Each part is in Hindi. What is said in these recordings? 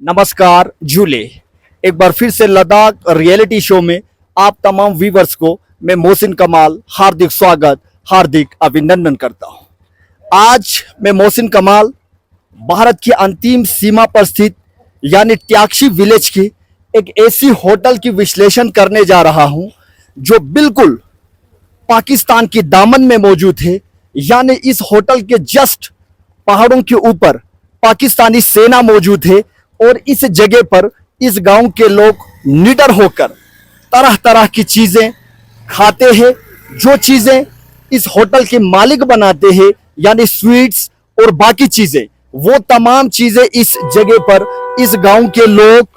नमस्कार झूले। एक बार फिर से लद्दाख रियलिटी शो में आप तमाम व्यूवर्स को मैं मोहसिन कमाल हार्दिक स्वागत, हार्दिक अभिनंदन करता हूं। आज मैं मोहसिन कमाल भारत की अंतिम सीमा पर स्थित यानी ट्याक्शी विलेज की एक ऐसी होटल की विश्लेषण करने जा रहा हूं जो बिल्कुल पाकिस्तान की दामन में मौजूद है। यानी इस होटल के जस्ट पहाड़ों के ऊपर पाकिस्तानी सेना मौजूद है और इस जगह पर इस गांव के लोग निडर होकर तरह तरह की चीजें खाते हैं। जो चीजें इस होटल के मालिक बनाते हैं यानी स्वीट्स और बाकी चीजें, वो तमाम चीजें इस जगह पर इस गांव के लोग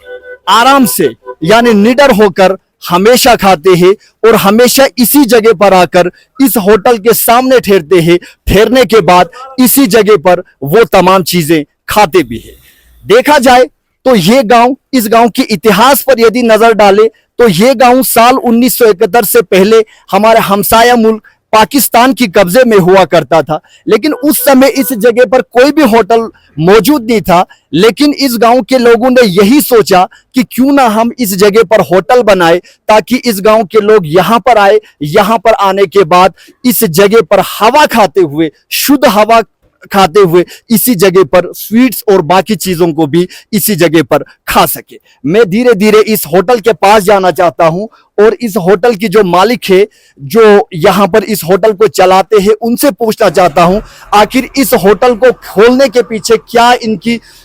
आराम से यानी निडर होकर हमेशा खाते हैं और हमेशा इसी जगह पर आकर इस होटल के सामने ठहरते हैं। ठहरने के बाद इसी जगह पर वो तमाम चीजें खाते भी हैं। देखा जाए तो ये गांव, इस गांव के इतिहास पर यदि नजर डाले तो ये गांव साल 1971 से पहले हमारे हमसाया मुल्क पाकिस्तान की कब्जे में हुआ करता था। लेकिन उस समय इस जगह पर कोई भी होटल मौजूद नहीं था। लेकिन इस गांव के लोगों ने यही सोचा कि क्यों ना हम इस जगह पर होटल बनाए ताकि इस गांव के लोग यहां पर आए। यहां पर आने के बाद इस जगह पर हवा खाते हुए, शुद्ध हवा खाते हुए इसी जगह पर स्वीट्स और बाकी चीजों को भी इसी जगह पर खा सके। मैं धीरे धीरे इस होटल के पास जाना चाहता हूं और इस होटल की जो मालिक है, जो यहां पर इस होटल को चलाते हैं, उनसे पूछना चाहता हूं आखिर इस होटल को खोलने के पीछे क्या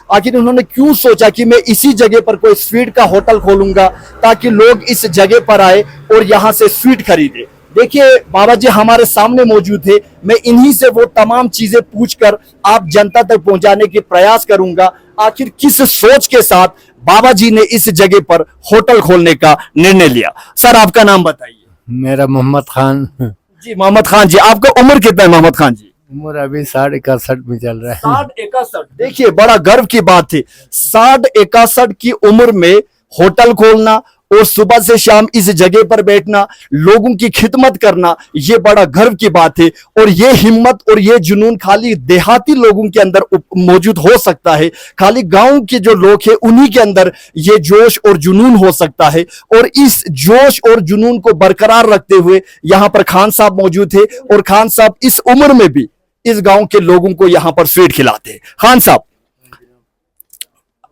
आखिर उन्होंने क्यों सोचा कि मैं इसी जगह पर कोई स्वीट का होटल खोलूंगा ताकि लोग इस जगह पर आए और यहां से स्वीट खरीदे। देखिए बाबा जी हमारे सामने मौजूद है। मैं इन्हीं से वो तमाम चीजें पूछकर आप जनता तक पहुंचाने की प्रयास करूंगा। आखिर किस सोच के साथ बाबा जी ने इस जगह पर होटल खोलने का निर्णय लिया। सर आपका नाम बताइए। मेरा मोहम्मद खान। जी मोहम्मद खान जी, आपका उम्र कितना है मोहम्मद खान जी? उम्र अभी 61 में चल रहा है। 61। देखिए बड़ा गर्व की बात है, 61 की उम्र में होटल खोलना और सुबह से शाम इस जगह पर बैठना, लोगों की खिदमत करना, ये बड़ा गर्व की बात है। और ये हिम्मत और ये जुनून खाली देहाती लोगों के अंदर मौजूद हो सकता है। खाली गांव के जो लोग हैं उन्हीं के अंदर ये जोश और जुनून हो सकता है। और इस जोश और जुनून को बरकरार रखते हुए यहां पर खान साहब मौजूद है और खान साहब इस उम्र में भी इस गांव के लोगों को यहां पर स्वीट खिलाते हैं। खान साहब,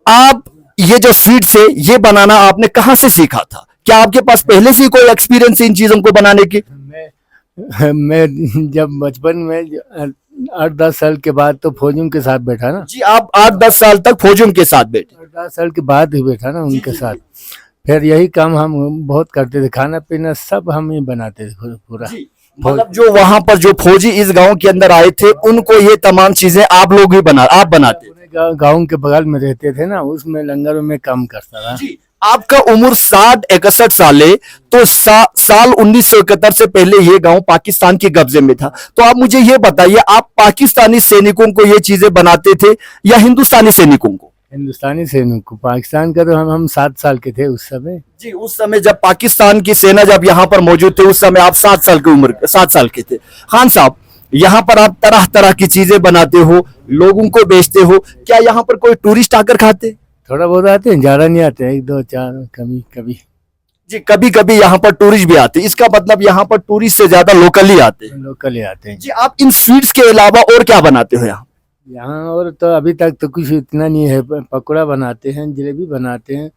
आप ये जो स्वीट्स है ये बनाना आपने कहां से सीखा था? क्या आपके पास पहले से कोई एक्सपीरियंस इन चीजों को बनाने की? मैं जब बचपन में 8-10 साल के बाद तो फौजियों के साथ बैठा ना। जी, आप 8-10 साल तक फौजियों के साथ बैठे? 8-10 साल के बाद ही बैठा ना उनके साथ। फिर यही काम हम बहुत करते थे, खाना पीना सब हम ही बनाते थे पूरा। मतलब जो वहां पर जो फौजी इस गांव के अंदर आए थे उनको ये तमाम चीजें आप लोग ही आप बनाते? गांव के बगल में रहते थे ना, उसमें लंगर में काम करता था। जी, आपका उम्र 60-61 साल है तो साल 1971 से पहले ये गांव पाकिस्तान के कब्जे में था। तो आप मुझे ये बताइए, आप पाकिस्तानी सैनिकों को ये चीजें बनाते थे या हिंदुस्तानी सैनिकों को? हिंदुस्तानी सैनिक को। पाकिस्तान का तो हम 7 साल के थे उस समय। जी, उस समय जब पाकिस्तान की सेना जब यहाँ पर मौजूद थे उस समय आप 7 साल की उम्र 7 साल के थे। खान साहब, यहाँ पर आप तरह तरह की चीजें बनाते हो, लोगों को बेचते हो। क्या यहाँ पर कोई टूरिस्ट आकर खाते? थोड़ा बहुत आते हैं, ज्यादा नहीं आते हैं, 1-2-4 कभी कभी। जी, कभी कभी यहाँ पर टूरिस्ट भी आते हैं। इसका मतलब यहाँ पर टूरिस्ट से ज्यादा लोकल ही आते हैं। लोकल ही आते हैं। जी, आप इन स्वीट्स के अलावा और क्या बनाते हो यहाँ? और तो अभी तक तो कुछ इतना नहीं है। पकौड़ा बनाते हैं, जलेबी बनाते हैं,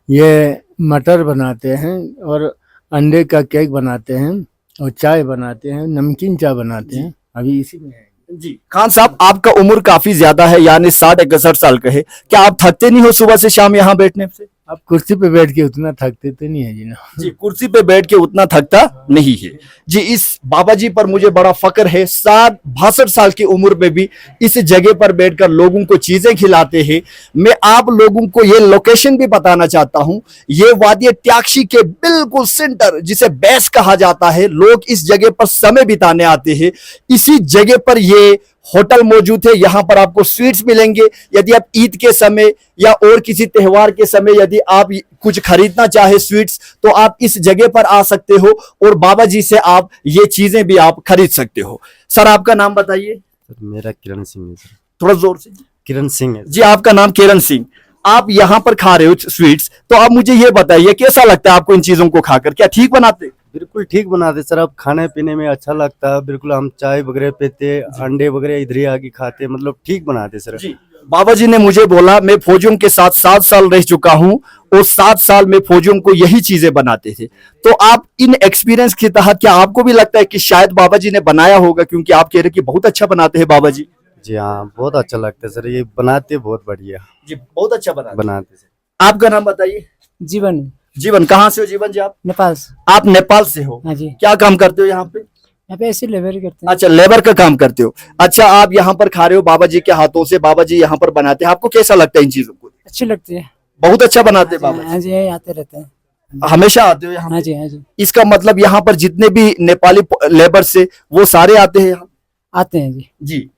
ये मटर बनाते हैं और अंडे का केक बनाते हैं और चाय बनाते हैं, नमकीन चाय बनाते हैं। अभी इसी में है। जी खान साहब, आपका उम्र काफी ज्यादा है यानी 60-61 साल का है। क्या आप थकते नहीं हो सुबह से शाम यहाँ बैठने से? आप कुर्सी पे बैठ के उतना थकते तो नहीं है जी ना। जी, कुर्सी पे बैठ के उतना थकता नहीं है। जी, इस बाबा जी पर मुझे बड़ा फक्र है। 62 साल की उम्र में भी इस जगह पर बैठकर लोगों को चीजें खिलाते हैं। मैं आप लोगों को ये लोकेशन भी बताना चाहता हूं। ये वादी ट्याक्शी के बिल्कुल सेंटर, जिसे बेस कहा जाता है, लोग इस जगह पर समय बिताने आते हैं। इसी जगह पर ये होटल मौजूद है। यहां पर आपको स्वीट्स मिलेंगे। यदि आप ईद के समय या और किसी त्योहार के समय यदि आप कुछ खरीदना चाहे स्वीट्स, तो आप इस जगह पर आ सकते हो और बाबा जी से आप ये चीजें भी आप खरीद सकते हो। सर आपका नाम बताइए। मेरा किरण सिंह है सर। थोड़ा जोर से। किरण सिंह है जी, आपका नाम किरण सिंह। आप यहाँ पर खा रहे हो स्वीट्स, तो आप मुझे ये बताइए कैसा लगता है आपको इन चीजों को खाकर, क्या ठीक बनाते? बिल्कुल ठीक बनाते सर। अब खाने पीने में अच्छा लगता है। बिल्कुल हम चाय वगैरह पीते, अंडे वगैरह इधर ही आके खाते, मतलब ठीक बनाते सर। जी, बाबा जी ने मुझे बोला मैं फौजियों के साथ 7 साल रह चुका हूं और 7 साल में फौजियों को यही चीजें बनाते थे। तो आप इन एक्सपीरियंस के तहत क्या आपको भी लगता है कि शायद बाबा जी ने बनाया होगा, क्योंकि आप कह रहे कि बहुत अच्छा बनाते हैं बाबा जी? जी हाँ, बहुत अच्छा लगता है सर। ये बनाते बहुत बढ़िया जी, बहुत अच्छा बनाते सर। आपका नाम बताइए। जीवन, जीवन, कहाँ से हो जीवन जी आप? नेपाल से। आप नेपाल से हो। हाँ जी, क्या काम करते हो यहाँ पे? यहाँ पे ऐसे लेबर करते हैं। अच्छा, लेबर का काम करते हो। अच्छा, आप यहाँ पर खा रहे हो बाबा जी के हाथों से, बाबा जी यहाँ पर बनाते हैं, आपको कैसा लगता है इन चीजों को? अच्छी लगती है। बहुत अच्छा बनाते हैं बाबा हाँ जी, यही आते रहते हैं। जी। हमेशा आते हो यहाँ? हाँ जी, हाँ जी, इसका मतलब यहाँ पर जितने भी नेपाली लेबर से वो सारे आते हैं यहाँ? आते हैं जी। जी,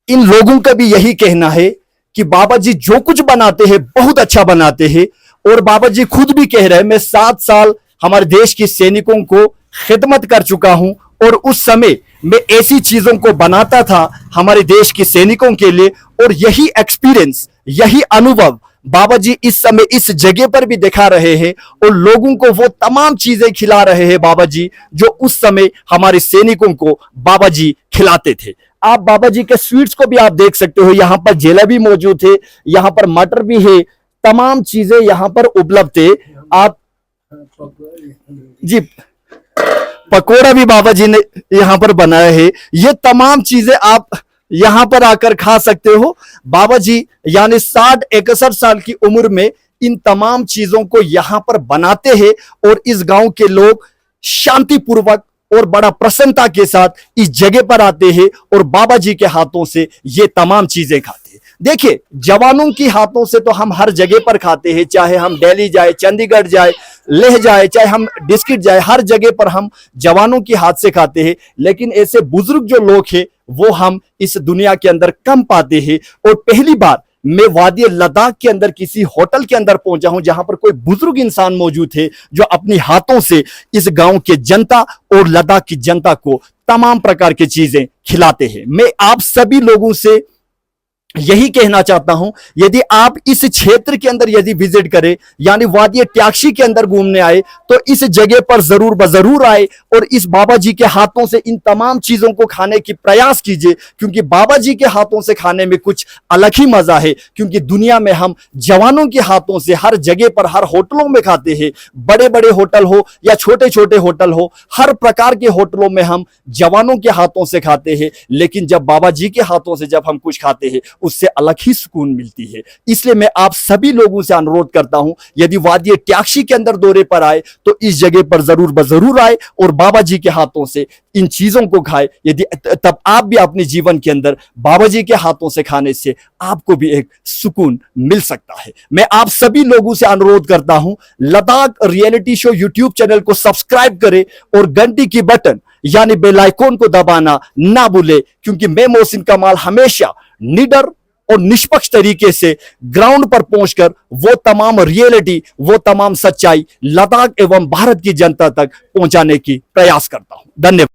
इन लोगों का भी यही कहना है कि बाबा जी जो कुछ बनाते हैं बहुत अच्छा बनाते हैं। और बाबा जी खुद भी कह रहे हैं मैं 7 साल हमारे देश के सैनिकों को खिदमत कर चुका हूं और उस समय मैं ऐसी चीजों को बनाता था हमारे देश के सैनिकों के लिए, और यही एक्सपीरियंस, यही अनुभव बाबा जी इस समय इस जगह पर भी दिखा रहे हैं और लोगों को वो तमाम चीजें खिला रहे हैं बाबा जी जो उस समय हमारे सैनिकों को बाबा जी खिलाते थे। आप बाबा जी के स्वीट्स को भी आप देख सकते हो, यहाँ पर जलेबी मौजूद है, यहाँ पर मटर भी है, तमाम चीजें यहाँ पर उपलब्ध है। आप जी, पकोड़ा भी बाबा जी ने यहाँ पर बनाया है। ये तमाम चीजें आप यहाँ पर आकर खा सकते हो। बाबा जी यानी 60-61 साल की उम्र में इन तमाम चीजों को यहाँ पर बनाते हैं और इस गांव के लोग शांतिपूर्वक और बड़ा प्रसन्नता के साथ इस जगह पर आते हैं और बाबा जी के हाथों से ये तमाम चीजें खाते हैं। देखिए, जवानों की हाथों से तो हम हर जगह पर खाते हैं, चाहे हम दिल्ली जाए, चंडीगढ़ जाए, लेह जाए, चाहे हम डिस्ट्रिक्ट जाए, हर जगह पर हम जवानों की हाथ से खाते हैं। लेकिन ऐसे बुजुर्ग जो लोग हैं वो हम इस दुनिया के अंदर कम पाते हैं। और पहली बार मैं वादी लद्दाख के अंदर किसी होटल के अंदर पहुंचा हूं जहां पर कोई बुजुर्ग इंसान मौजूद थे जो अपनी हाथों से इस गांव के जनता और लद्दाख की जनता को तमाम प्रकार की चीजें खिलाते हैं। मैं आप सभी लोगों से यही कहना चाहता हूं, यदि आप इस क्षेत्र के अंदर यदि विजिट करें, यानी वादी ट्याक्शी के अंदर घूमने आए, तो इस जगह पर जरूर बजरूर आए और इस बाबा जी के हाथों से इन तमाम चीजों को खाने की प्रयास कीजिए, क्योंकि बाबा जी के हाथों से खाने में कुछ अलग ही मजा है। क्योंकि दुनिया में हम जवानों के हाथों से हर जगह पर, हर होटलों में खाते हैं, बड़े बड़े होटल हो या छोटे छोटे होटल हो, हर प्रकार के होटलों में हम जवानों के हाथों से खाते हैं। लेकिन जब बाबा जी के हाथों से जब हम कुछ खाते हैं उससे अलग ही सुकून मिलती है। इसलिए मैं आप सभी लोगों से अनुरोध करता हूं, यदि वादी ट्याक्शी के अंदर दौरे पर आए तो इस जगह पर जरूर बजरूर आए और बाबा जी के हाथों से इन चीजों को खाए। यदि तब आप भी अपने जीवन के अंदर बाबा जी के हाथों से खाने से आपको भी एक सुकून मिल सकता है। मैं आप सभी लोगों से अनुरोध करता हूं, Ladakh reality show YouTube channel को सब्सक्राइब करें और घंटी की बटन यानी बेल आइकॉन को दबाना ना भूले, क्योंकि मैं मोहसिन कमाल हमेशा निडर और निष्पक्ष तरीके से ग्राउंड पर पहुंचकर वो तमाम रियलिटी, वो तमाम सच्चाई लद्दाख एवं भारत की जनता तक पहुंचाने की प्रयास करता हूं। धन्यवाद।